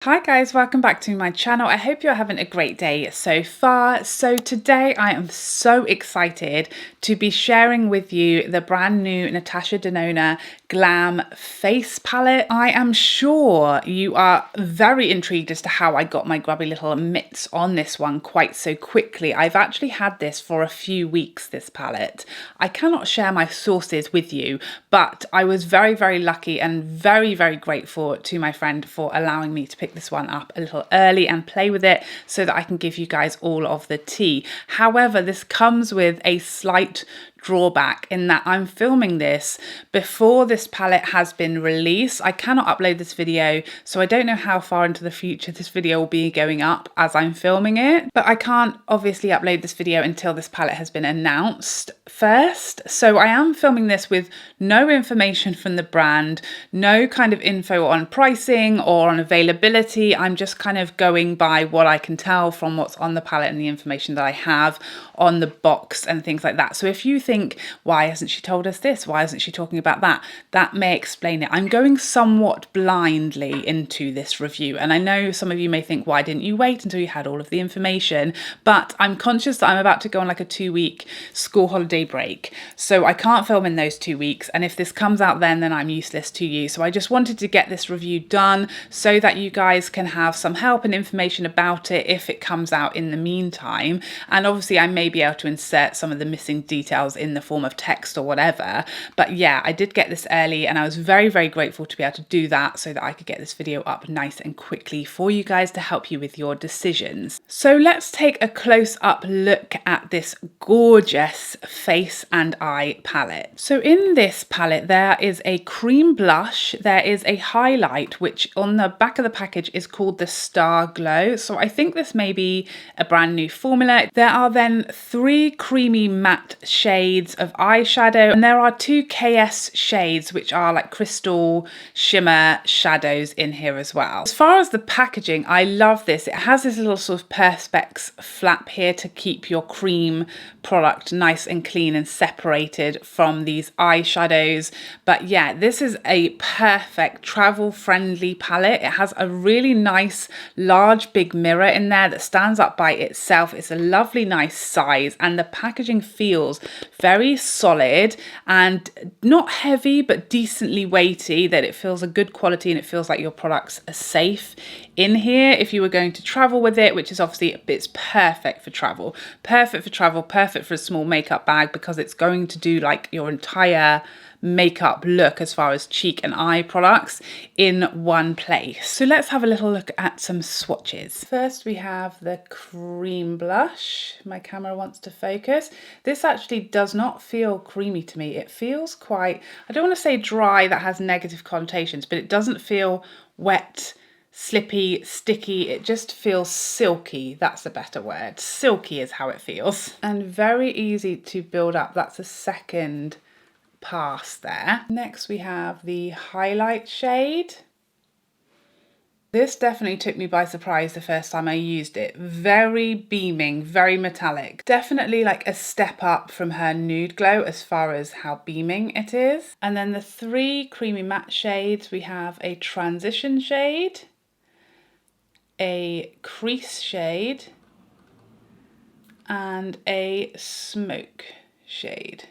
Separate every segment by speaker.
Speaker 1: Hi guys, welcome back to my channel. I hope you're having a great day so far. So today I am so excited to be sharing with you the brand new Natasha Denona Glam face palette. I am sure you are very intrigued as to how I got my grubby little mitts on this one quite so quickly. I've actually had this for a few weeks, this palette. I cannot share my sources with you, but I was very lucky and very grateful to my friend for allowing me to pick this one up a little early and play with it so that I can give you guys all of the tea. However, this comes with a slight drawback in that I'm filming this before this palette has been released. I cannot upload this video, so I don't know how far into the future this video will be going up as I'm filming it, but I can't obviously upload this video until this palette has been announced first. So I am filming this with no information from the brand, no kind of info on pricing or on availability. I'm just kind of going by what I can tell from what's on the palette and the information that I have on the box and things like that. So if you think, why hasn't she told us this? Why isn't she talking about that? That may explain it. I'm going somewhat blindly into this review. And I know some of you may think, why didn't you wait until you had all of the information? But I'm conscious that I'm about to go on like a 2-week school holiday break. So I can't film in those 2 weeks. And if this comes out then I'm useless to you. So I just wanted to get this review done so that you guys can have some help and information about it if it comes out in the meantime. And obviously I may be able to insert some of the missing details in the form of text or whatever. But yeah, I did get this early and I was very grateful to be able to do that so that I could get this video up nice and quickly for you guys to help you with your decisions. So let's take a close-up look at this gorgeous face and eye palette. So in this palette there is a cream blush, there is a highlight which on the back of the package is called the Star Glow. So I think this may be a brand new formula. There are then 3 creamy matte shades of eyeshadow and there are 2 KS shades which are like crystal shimmer shadows in here as well. As far as the packaging, I love this. It has this little sort of perspex flap here to keep your cream product nice and clean and separated from these eyeshadows. But yeah, this is a perfect travel friendly palette. It has a really nice large big mirror in there that stands up by itself. It's a lovely nice size and the packaging feels very solid and not heavy but decently weighty, that it feels a good quality and it feels like your products are safe in here if you were going to travel with it, which is obviously it's perfect for travel, perfect for a small makeup bag because it's going to do like your entire makeup look as far as cheek and eye products in one place. So let's have a little look at some swatches. First we have the cream blush. My camera wants to focus. This actually does not feel creamy to me. It feels quite, I don't want to say dry, that has negative connotations, but it doesn't feel wet, slippy, sticky. It just feels silky. That's a better word. Silky is how it feels. And very easy to build up. That's a second pass there. Next we have the highlight shade. This definitely took me by surprise the first time I used it. Very beaming, very metallic. Definitely like a step up from her nude glow as far as how beaming it is. And then the 3 creamy matte shades, we have a transition shade, a crease shade, and a smoke shade.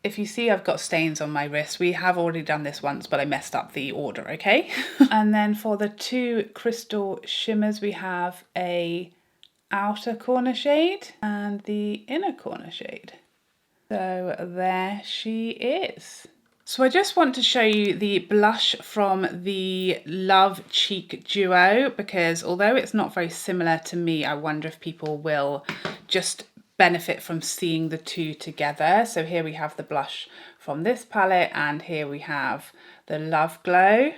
Speaker 1: If you see I've got stains on my wrist, we have already done this once, but I messed up the order, okay? And then for the 2 crystal shimmers, we have a outer corner shade and the inner corner shade. So there she is. So I just want to show you the blush from the Love Cheek Duo because although it's not very similar to me, I wonder if people will just benefit from seeing the two together. So here we have the blush from this palette and here we have the Love Glow.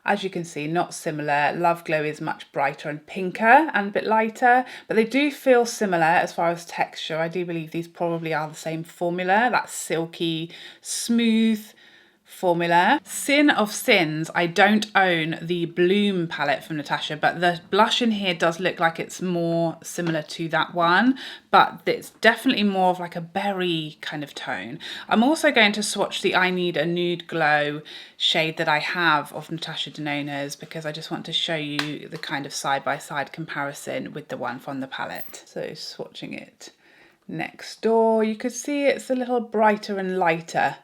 Speaker 1: As you can see, not similar. Love Glow is much brighter and pinker and a bit lighter, but they do feel similar as far as texture. I do believe these probably are the same formula, that silky, smooth, formula. Sin of Sins, I don't own the Bloom palette from Natasha, but the blush in here does look like it's more similar to that one, but it's definitely more of like a berry kind of tone. I'm also going to swatch the I Need a Nude Glow shade that I have of Natasha Denona's, because I just want to show you the kind of side-by-side comparison with the one from the palette. So swatching it next door, you could see it's a little brighter and lighter,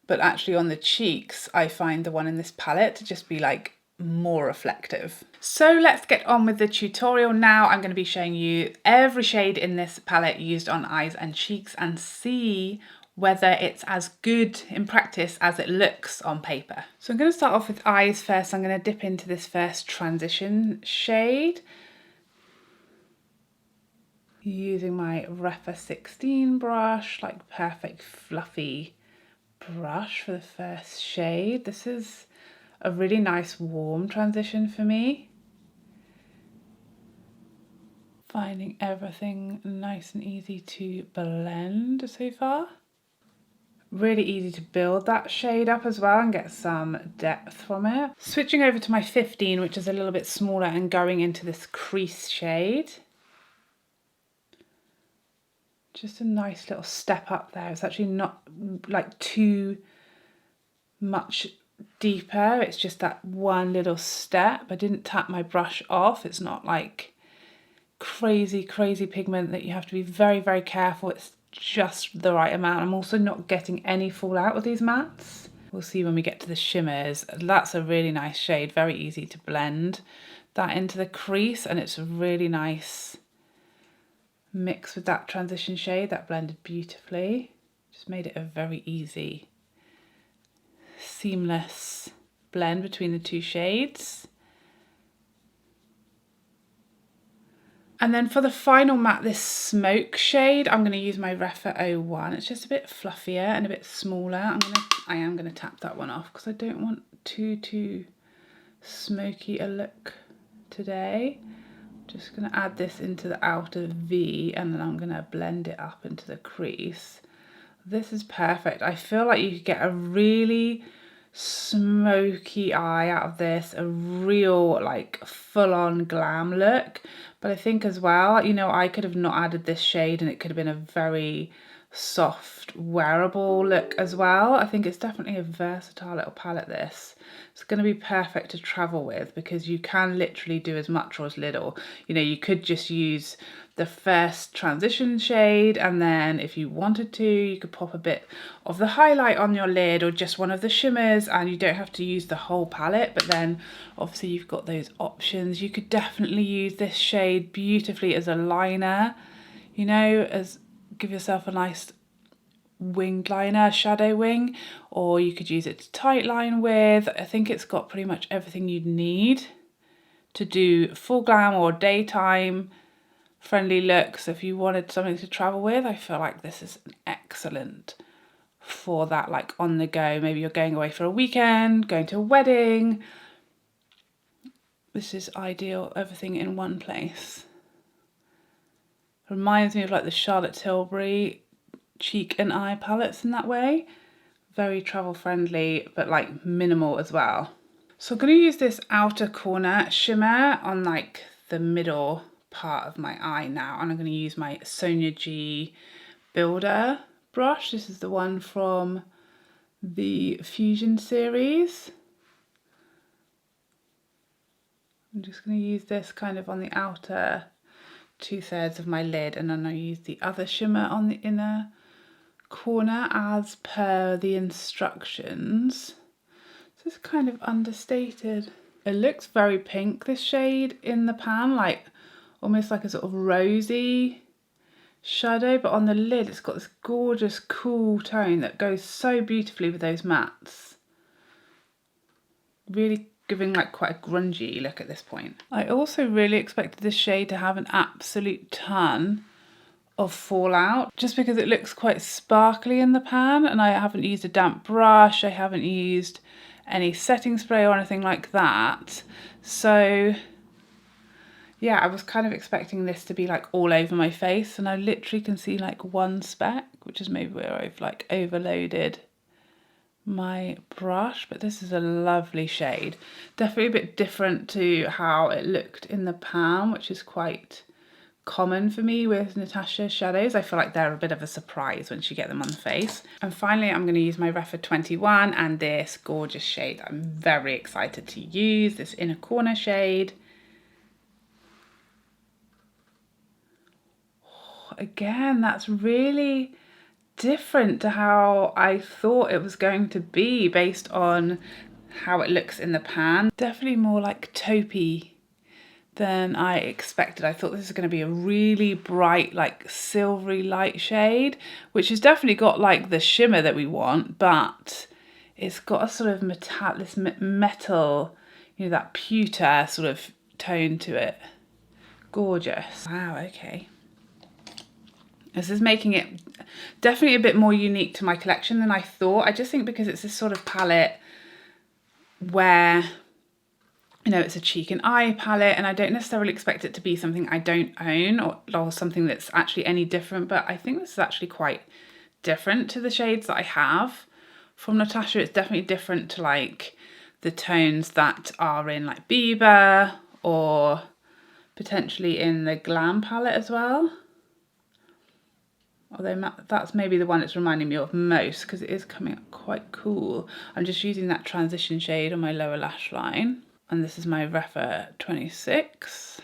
Speaker 1: but actually on the cheeks, I find the one in this palette to just be like more reflective. So let's get on with the tutorial now. I'm going to be showing you every shade in this palette used on eyes and cheeks and see whether it's as good in practice as it looks on paper. So I'm going to start off with eyes first. I'm going to dip into this first transition shade using my Rephr 16 brush, like perfect fluffy brush for the first shade. This is a really nice warm transition for me. Finding everything nice and easy to blend so far. Really easy to build that shade up as well and get some depth from it. Switching over to my 15, which is a little bit smaller, and going into this crease shade. Just a nice little step up there. It's actually not like too much deeper. It's just that one little step. I didn't tap my brush off. It's not like crazy pigment that you have to be very careful. It's just the right amount. I'm also not getting any fallout with these mattes. We'll see when we get to the shimmers. That's a really nice shade. Very easy to blend that into the crease, and it's a really nice mix with that transition shade that blended beautifully. Just made it a very easy, seamless blend between the two shades. And then for the final matte, this smoke shade, I'm going to use my Rephr 01. It's just a bit fluffier and a bit smaller. I am going to tap that one off because I don't want too smoky a look today. Just going to add this into the outer V, and then I'm going to blend it up into the crease. This is perfect. I feel like you could get a really smoky eye out of this, a real like full-on glam look. But I think as well, you know, I could have not added this shade and it could have been a very soft wearable look as well. I think it's definitely a versatile little palette, this. It's going to be perfect to travel with because you can literally do as much or as little. You know, you could just use the first transition shade, and then if you wanted to, you could pop a bit of the highlight on your lid or just one of the shimmers, and you don't have to use the whole palette. But then obviously you've got those options. You could definitely use this shade beautifully as a liner, you know, as give yourself a nice winged liner, shadow wing, or you could use it to tight line with. I think it's got pretty much everything you'd need to do full glam or daytime friendly looks. If you wanted something to travel with, I feel like this is excellent for that, like on the go. Maybe you're going away for a weekend, going to a wedding. This is ideal, everything in one place. Reminds me of like the Charlotte Tilbury cheek and eye palettes in that way. Very travel friendly, but like minimal as well. So I'm going to use this outer corner shimmer on like the middle part of my eye now, and I'm going to use my Sonia G Builder brush. This is the one from the Fusion series. I'm just going to use this kind of on the outer 2/3 of my lid, and then I'll use the other shimmer on the inner corner as per the instructions. So it's kind of understated. It looks very pink, this shade in the pan, like almost like a sort of rosy shadow, but on the lid it's got this gorgeous cool tone that goes so beautifully with those mattes. Really giving like quite a grungy look at this point. I also really expected this shade to have an absolute ton of fallout, just because it looks quite sparkly in the pan, and I haven't used a damp brush, I haven't used any setting spray or anything like that. So yeah, I was kind of expecting this to be like all over my face, and I literally can see like one speck, which is maybe where I've like overloaded my brush, but this is a lovely shade. Definitely a bit different to how it looked in the pan, which is quite common for me with Natasha shadows. I feel like they're a bit of a surprise once you get them on the face. And finally, I'm going to use my Rephr 21 and this gorgeous shade that I'm very excited to use, this inner corner shade. Again, that's really different to how I thought it was going to be based on how it looks in the pan. Definitely more like taupey than I expected. I thought this was going to be a really bright, like silvery light shade, which has definitely got like the shimmer that we want, but it's got a sort of metal, you know, that pewter sort of tone to it. Gorgeous. Wow, okay. This is making it definitely a bit more unique to my collection than I thought. I just think because it's this sort of palette where, you know, it's a cheek and eye palette, and I don't necessarily expect it to be something I don't own or something that's actually any different, but I think this is actually quite different to the shades that I have from Natasha. It's definitely different to like the tones that are in like Bieber or potentially in the Glam palette as well. Although that's maybe the one it's reminding me of most because it is coming up quite cool. I'm just using that transition shade on my lower lash line. And this is my Rephr 26.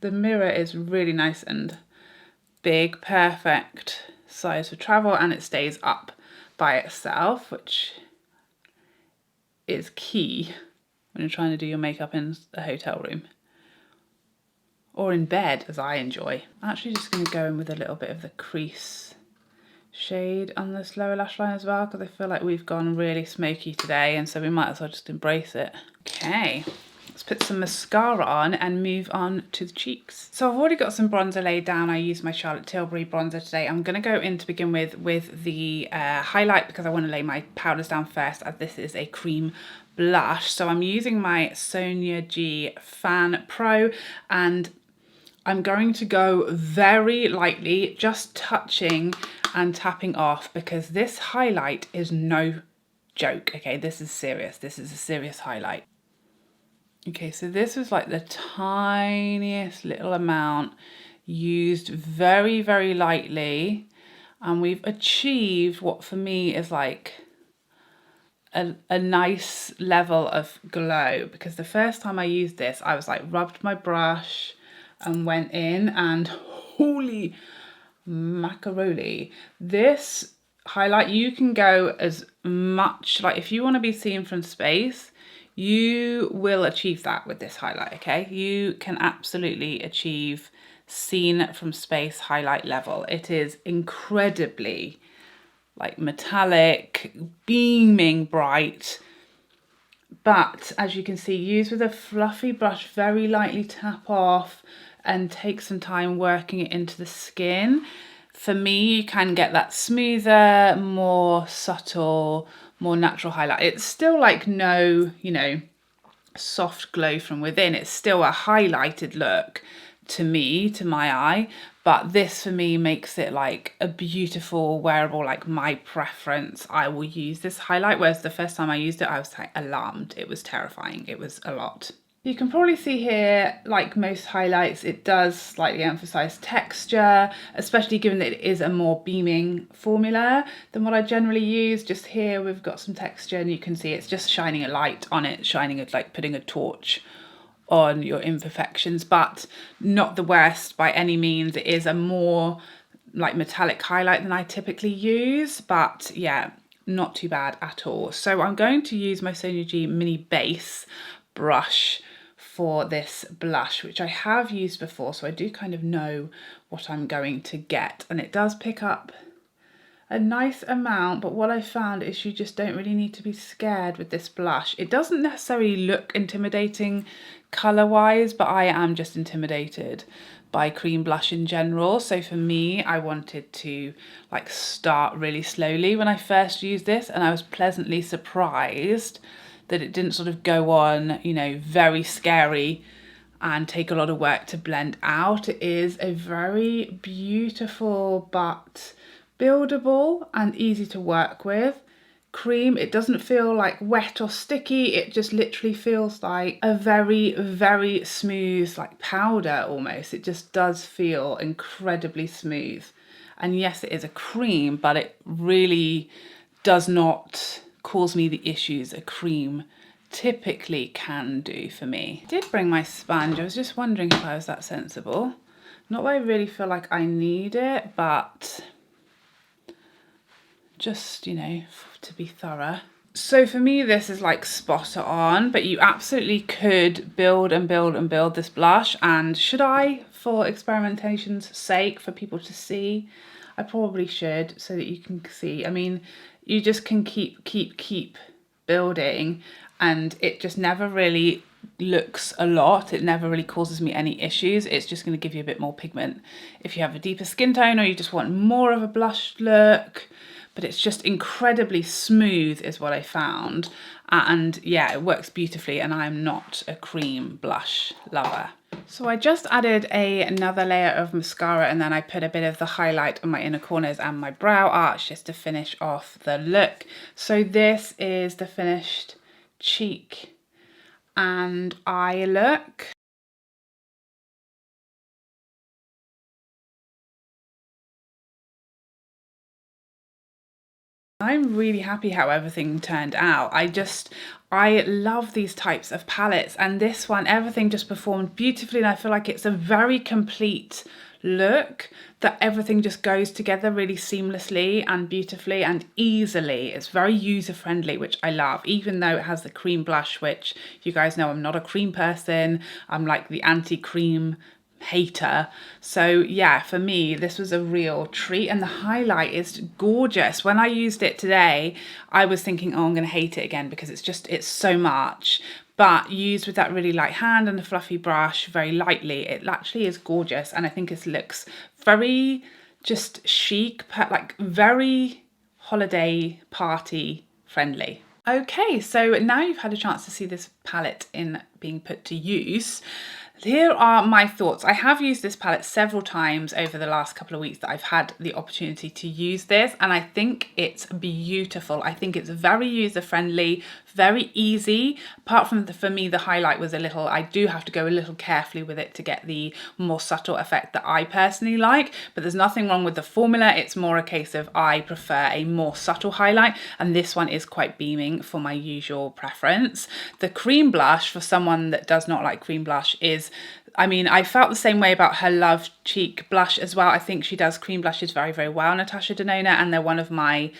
Speaker 1: The mirror is really nice and big, perfect size for travel, and it stays up by itself, which is key when you're trying to do your makeup in a hotel room. Or in bed, as I enjoy. I'm actually just going to go in with a little bit of the crease shade on this lower lash line as well, because I feel like we've gone really smoky today, and so we might as well just embrace it. Okay, let's put some mascara on and move on to the cheeks. So I've already got some bronzer laid down. I used my Charlotte Tilbury bronzer today. I'm going to go in to begin with the highlight, because I want to lay my powders down first, as this is a cream blush. So I'm using my Sonia G Fan Pro, and I'm going to go very lightly, just touching and tapping off, because this highlight is no joke. Okay, this is serious. This is a serious highlight. Okay, so this was like the tiniest little amount, used very, very lightly, and we've achieved what for me is like a nice level of glow, because the first time I used this, I was like rubbed my brush and went in, and holy macaroni, this highlight, you can go as much, like if you want to be seen from space, you will achieve that with this highlight. Okay, you can absolutely achieve seen from space highlight level. It is incredibly like metallic, beaming bright, but as you can see, use with a fluffy brush, very lightly tap off and take some time working it into the skin. For me, you can get that smoother, more subtle, more natural highlight. It's still like no, you know, soft glow from within. It's still a highlighted look to me, to my eye, but this for me makes it like a beautiful wearable, like my preference. I will use this highlight, whereas the first time I used it, I was like alarmed. It was terrifying. It was a lot. You can probably see here, like most highlights, it does slightly emphasize texture, especially given that it is a more beaming formula than what I generally use. Just here, we've got some texture, and you can see it's just shining a light on it, shining it like putting a torch on your imperfections, but not the worst by any means. It is a more like metallic highlight than I typically use, but yeah, not too bad at all. So I'm going to use my Sonia G mini base brush for this blush, which I have used before, so I do kind of know what I'm going to get, and it does pick up a nice amount, but what I found is you just don't really need to be scared with this blush. It doesn't necessarily look intimidating color wise, but I am just intimidated by cream blush in general. So for me, I wanted to like start really slowly when I first used this, and I was pleasantly surprised that it didn't sort of go on, you know, very scary and take a lot of work to blend out. It is a very beautiful but buildable and easy to work with. Cream, it doesn't feel like wet or sticky, it just literally feels like a very, very smooth, like powder almost. It just does feel incredibly smooth. And yes, it is a cream, but it really does not cause me the issues a cream typically can do for me. I did bring my sponge. I was just wondering if I was that sensible. Not that I really feel like I need it, but just, you know, to be thorough. So for me, this is like spot on, but you absolutely could build and build and build this blush. And should I, for experimentation's sake, for people to see, I probably should, so that you can see. I mean, you just can keep building, and it just never really looks a lot. It never really causes me any issues. It's just going to give you a bit more pigment if you have a deeper skin tone, or you just want more of a blush look. But it's just incredibly smooth is what I found. And yeah, it works beautifully, and I'm not a cream blush lover. So I just added another layer of mascara, and then I put a bit of the highlight on my inner corners and my brow arch just to finish off the look. So this is the finished cheek and eye look. I'm really happy how everything turned out. I love these types of palettes, and this one, everything just performed beautifully, and I feel like it's a very complete look, that everything just goes together really seamlessly and beautifully and easily. It's very user-friendly, which I love, even though it has the cream blush, which you guys know I'm not a cream person. I'm like the anti-cream hater. So yeah, for me this was a real treat, and the highlight is gorgeous. When I used it today, I was thinking, oh, I'm gonna hate it again because it's so much, but used with that really light hand and a fluffy brush very lightly, it actually is gorgeous. And I think it looks very just chic, like very holiday party friendly. Okay, so now you've had a chance to see this palette in being put to use. Here are my thoughts. I have used this palette several times over the last couple of weeks that I've had the opportunity to use this, and I think it's beautiful. I think it's very user-friendly, very easy. Apart from, for me, the highlight was a little, I do have to go a little carefully with it to get the more subtle effect that I personally like, but there's nothing wrong with the formula. It's more a case of I prefer a more subtle highlight, and this one is quite beaming for my usual preference. The cream blush, for someone that does not like cream blush, is, I mean, I felt the same way about her Love Cheek blush as well. I think she does cream blushes very, very well, NATASHA DENONA, and they're one of my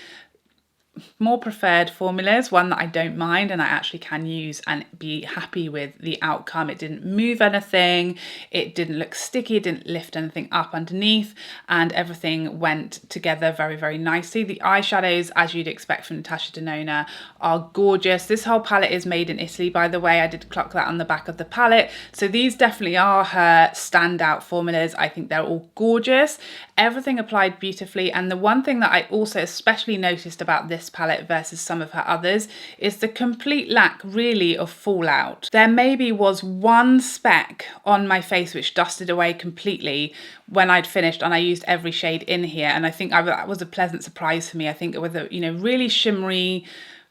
Speaker 1: more preferred formulas, one that I don't mind and I actually can use and be happy with the outcome. It didn't move anything, it didn't look sticky, it didn't lift anything up underneath, and everything went together very, very nicely. The eyeshadows, as you'd expect from NATASHA DENONA, are gorgeous. This whole palette is made in Italy, by the way. I did clock that on the back of the palette. So these definitely are her standout formulas. I think they're all gorgeous. Everything applied beautifully, and the one thing that I also especially noticed about this palette versus some of her others is the complete lack really of fallout. There maybe was one speck on my face which dusted away completely when I'd finished, and I used every shade in here, and I think that was a pleasant surprise for me. I think with a, you know, really shimmery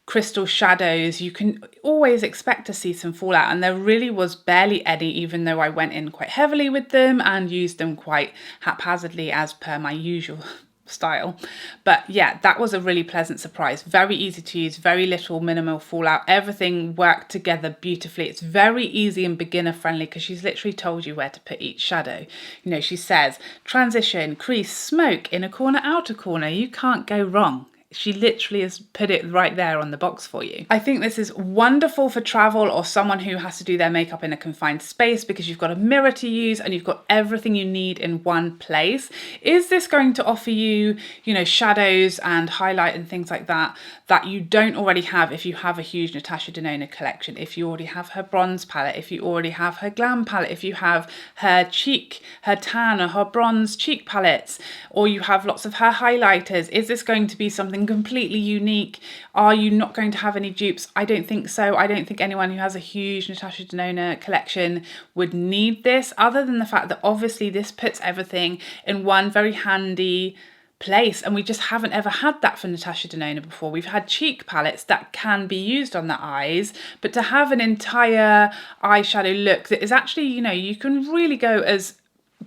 Speaker 1: crystal shadows, you can always expect to see some fallout, and there really was barely any, even though I went in quite heavily with them and used them quite haphazardly as per my usual style. But yeah, that was a really pleasant surprise. Very easy to use, very little minimal fallout. Everything worked together beautifully. It's very easy and beginner friendly because she's literally told you where to put each shadow. You know, she says transition, crease, smoke, inner corner, outer corner. You can't go wrong. She literally has put it right there on the box for you. I think this is wonderful for travel or someone who has to do their makeup in a confined space because you've got a mirror to use and you've got everything you need in one place. Is this going to offer you, you know, shadows and highlight and things like that that you don't already have if you have a huge NATASHA DENONA collection, if you already have her bronze palette, if you already have her glam palette, if you have her cheek, her tan or her bronze cheek palettes, or you have lots of her highlighters? Is this going to be something completely unique? Are you not going to have any dupes? I don't think so. I don't think anyone who has a huge NATASHA DENONA collection would need this, other than the fact that obviously this puts everything in one very handy place, and we just haven't ever had that for Natasha Denona before. We've had cheek palettes that can be used on the eyes, but to have an entire eyeshadow look that is actually, you know, you can really go as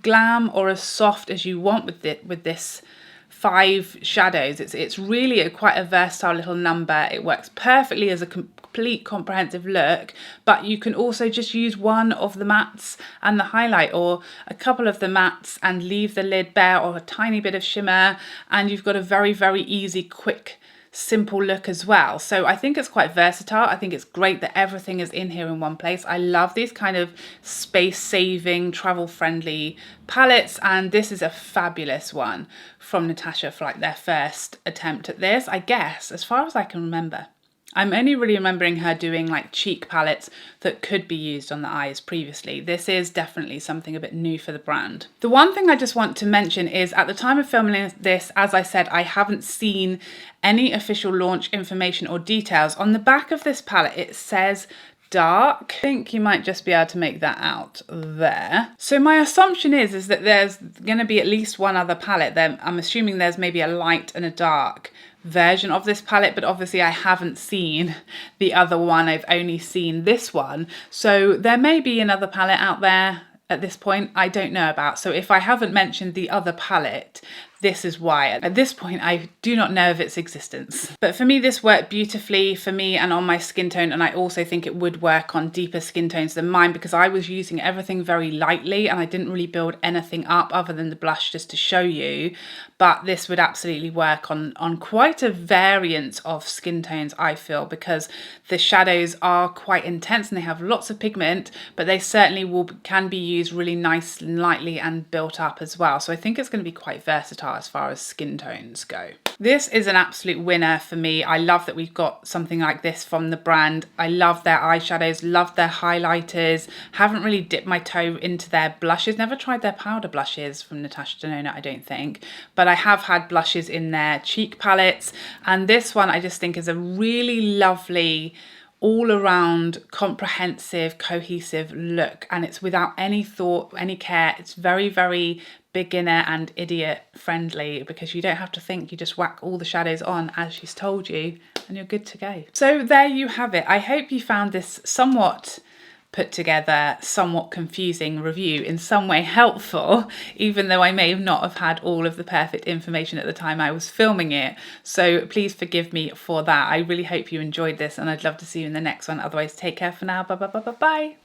Speaker 1: glam or as soft as you want with it, with this 5 shadows. It's really quite a versatile little number. It works perfectly as a complete comprehensive look, but you can also just use one of the mattes and the highlight, or a couple of the mattes and leave the lid bare, or a tiny bit of shimmer, and you've got a very, very easy, quick, simple look as well. So I think it's quite versatile. I think it's great that everything is in here in one place. I love these kind of space saving, travel friendly palettes, and this is a fabulous one from Natasha for like their first attempt at this, I guess, as far as I can remember. I'm only really remembering her doing like cheek palettes that could be used on the eyes previously. This is definitely something a bit new for the brand. The one thing I just want to mention is, at the time of filming this, as I said, I haven't seen any official launch information or details. On the back of this palette, it says dark. I think you might just be able to make that out there. So my assumption is that there's going to be at least one other palette. Then I'm assuming there's maybe a light and a dark version of this palette, but obviously I haven't seen the other one. I've only seen this one. So there may be another palette out there at this point I don't know about. So if I haven't mentioned the other palette, this is why. At this point, I do not know of its existence. But for me, this worked beautifully for me and on my skin tone. And I also think it would work on deeper skin tones than mine, because I was using everything very lightly and I didn't really build anything up other than the blush just to show you. But this would absolutely work on quite a variance of skin tones, I feel, because the shadows are quite intense and they have lots of pigment, but they certainly can be used really nice and lightly and built up as well. So I think it's going to be quite versatile as far as skin tones go. This is an absolute winner for me. I love that we've got something like this from the brand. I love their eyeshadows, love their highlighters. Haven't really dipped my toe into their blushes. Never tried their powder blushes from Natasha Denona, I don't think. But I have had blushes in their cheek palettes. And this one I just think is a really lovely, all around comprehensive, cohesive look. And it's without any thought, any care. It's very, very beginner and idiot friendly, because you don't have to think, you just whack all the shadows on as she's told you and you're good to go. So there you have it. I hope you found this somewhat put together, somewhat confusing review in some way helpful, even though I may not have had all of the perfect information at the time I was filming it. So please forgive me for that. I really hope you enjoyed this, and I'd love to see you in the next one. Otherwise, take care for now. Bye bye bye bye bye.